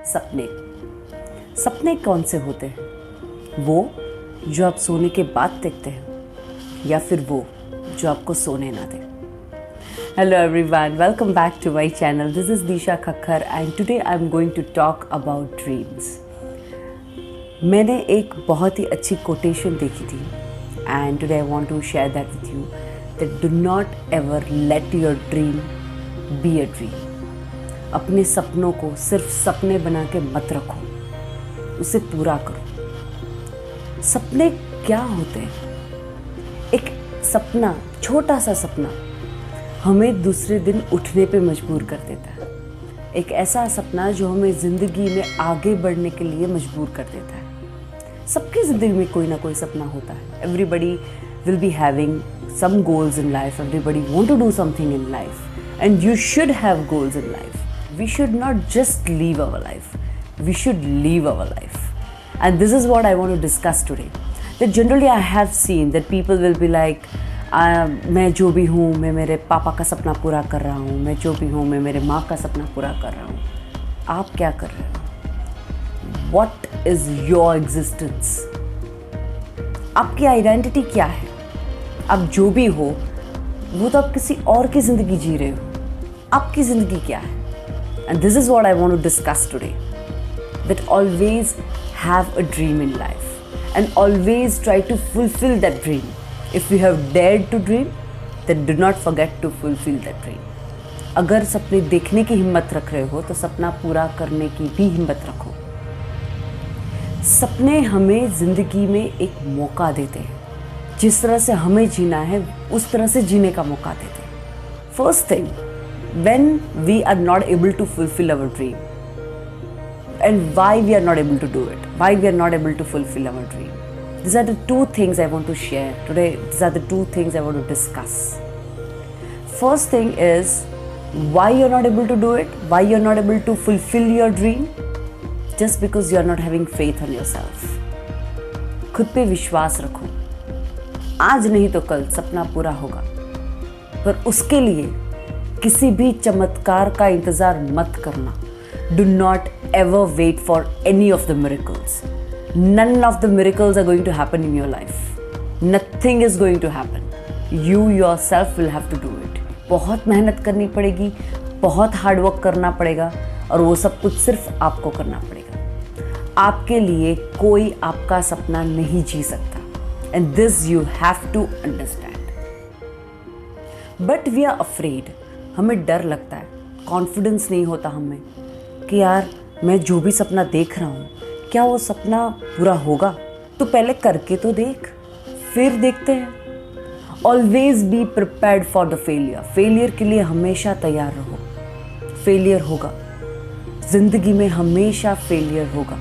सपने सपने कौन से होते हैं? वो जो आप सोने के बाद देखते हैं या फिर वो जो आपको सोने ना दे। Hello everyone, welcome back to my channel. This is Disha Khakkar and today I'm going to talk about dreams. मैंने एक बहुत ही अच्छी कोटेशन देखी थी and today I want to share that with you that do not ever let your dream be a dream. अपने सपनों को सिर्फ सपने बना के मत रखो, उसे पूरा करो। सपने क्या होते हैं? एक सपना, छोटा सा सपना हमें दूसरे दिन उठने पे मजबूर कर देता है। एक ऐसा सपना जो हमें ज़िंदगी में आगे बढ़ने के लिए मजबूर कर देता है। सबकी ज़िंदगी में कोई ना कोई सपना होता है। Everybody will be having some goals in life, everybody want to do something in life and you should have goals in life. We should not just live our life, we should live our life. And this is what I want to discuss today. That generally I have seen that people will be like, मैं जो भी हूँ, मैं मेरे पापा का सपना पूरा कर रहा हूँ, मैं जो भी हूँ, मैं मेरे माँ का सपना पूरा कर रहा हूँ. आप क्या कर रहे हो? What is your existence? आपकी आइडेंटिटी क्या है? आप जो भी हो वो तो आप किसी और की ज़िंदगी जी रहे हो. आपकी ज़िंदगी क्या है? And this is what I want to discuss today. That always have a dream in life and always try to fulfill that dream. If you have dared to dream, then do not forget to fulfill that dream. अगर सपने देखने की हिम्मत रख रहे हो तो सपना पूरा करने की भी हिम्मत रखो. सपने हमें ज़िंदगी में एक मौका देते हैं. जिस तरह से हमें जीना है उस तरह से जीने का मौका देते हैं. First thing, when we are not able to fulfill our dream and why we are not able to do it, why we are not able to fulfill our dream, these are the two things I want to share today. These are the two things I want to discuss. First thing is why you're not able to do it, why you're not able to fulfill your dream, just because you're not having faith on yourself. खुद पे विश्वास रखो. आज नहीं तो कल सपना पूरा होगा, पर उसके लिए किसी भी चमत्कार का इंतज़ार मत करना. Do not ever wait for any of the miracles. None of the miracles are going to happen in your life. Nothing is going to happen. You yourself will have to do it. बहुत मेहनत करनी पड़ेगी, बहुत hard work करना पड़ेगा और वो सब कुछ सिर्फ आपको करना पड़ेगा. आपके लिए कोई आपका सपना नहीं जी सकता. And this you have to understand. But we are afraid. हमें डर लगता है, कॉन्फिडेंस नहीं होता हमें कि यार मैं जो भी सपना देख रहा हूँ क्या वो सपना पूरा होगा. तो पहले करके तो देख, फिर देखते हैं. Always be prepared for the failure. Failure के लिए हमेशा तैयार रहो. फेलियर होगा, ज़िंदगी में हमेशा फेलियर होगा.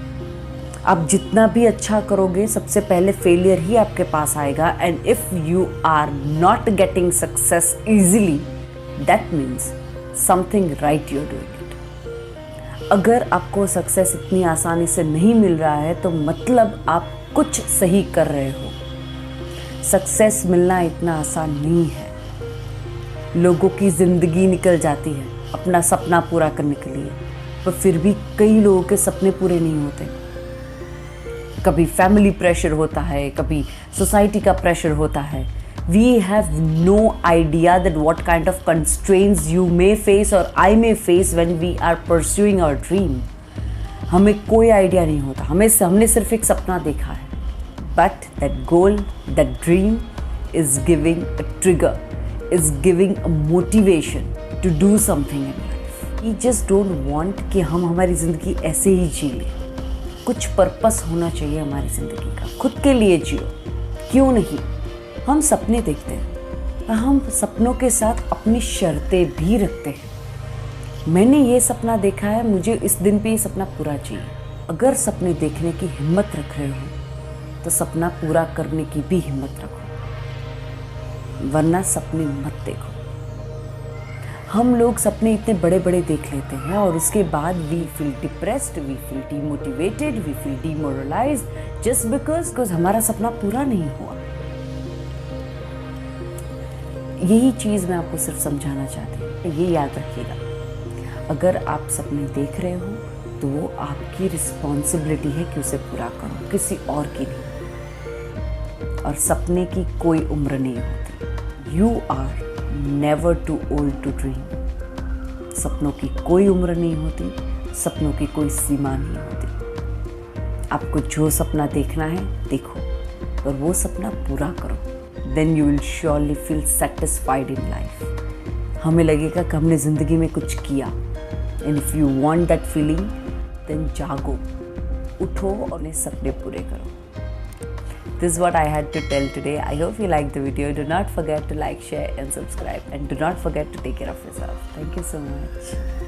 आप जितना भी अच्छा करोगे सबसे पहले फेलियर ही आपके पास आएगा. And if you are not getting success easily, that means something right you're doing it. अगर आपको सक्सेस इतनी आसानी से नहीं मिल रहा है तो मतलब आप कुछ सही कर रहे हो. सक्सेस मिलना इतना आसान नहीं है. लोगों की ज़िंदगी निकल जाती है अपना सपना पूरा करने के लिए, पर फिर भी कई लोगों के सपने पूरे नहीं होते. कभी फैमिली प्रेशर होता है, कभी सोसाइटी का प्रेशर होता है. We have no idea that what kind of constraints you may face or I may face when we are pursuing our dream. हमें कोई आइडिया नहीं होता. हमने सिर्फ एक सपना देखा है. But that goal, that dream is giving a trigger, is giving a motivation to do something in life. We just don't want कि हम हमारी ज़िंदगी ऐसे ही जी लें. कुछ पर्पस होना चाहिए हमारी ज़िंदगी का. खुद के लिए जियो. क्यों नहीं? हम सपने देखते हैं और हम सपनों के साथ अपनी शर्तें भी रखते हैं. मैंने ये सपना देखा है, मुझे इस दिन पे ये सपना पूरा चाहिए. अगर सपने देखने की हिम्मत रख रहे हो तो सपना पूरा करने की भी हिम्मत रखो, वरना सपने मत देखो. हम लोग सपने इतने बड़े बड़े देख लेते हैं और उसके बाद we feel depressed, we feel demotivated, we feel demoralised just because हमारा सपना पूरा नहीं हुआ. यही चीज़ मैं आपको सिर्फ समझाना चाहती हूँ. ये याद रखिएगा, अगर आप सपने देख रहे हो तो वो आपकी रिस्पॉन्सिबिलिटी है कि उसे पूरा करो, किसी और की नहीं। और सपने की कोई उम्र नहीं होती। You are never too old to dream. सपनों की कोई उम्र नहीं होती, सपनों की कोई सीमा नहीं होती। आपको जो सपना देखना है देखो, और वो सपना पूरा करो। Then you will surely feel satisfied in life. हमें लगेगा कि हमने ज़िंदगी में कुछ किया। And if you want that feeling, then जागो, उठो और अपने सपने पूरे करो। This is what I had to tell today. I hope you liked the video. Do not forget to like, share and subscribe, and do not forget to take care of yourself. Thank you so much.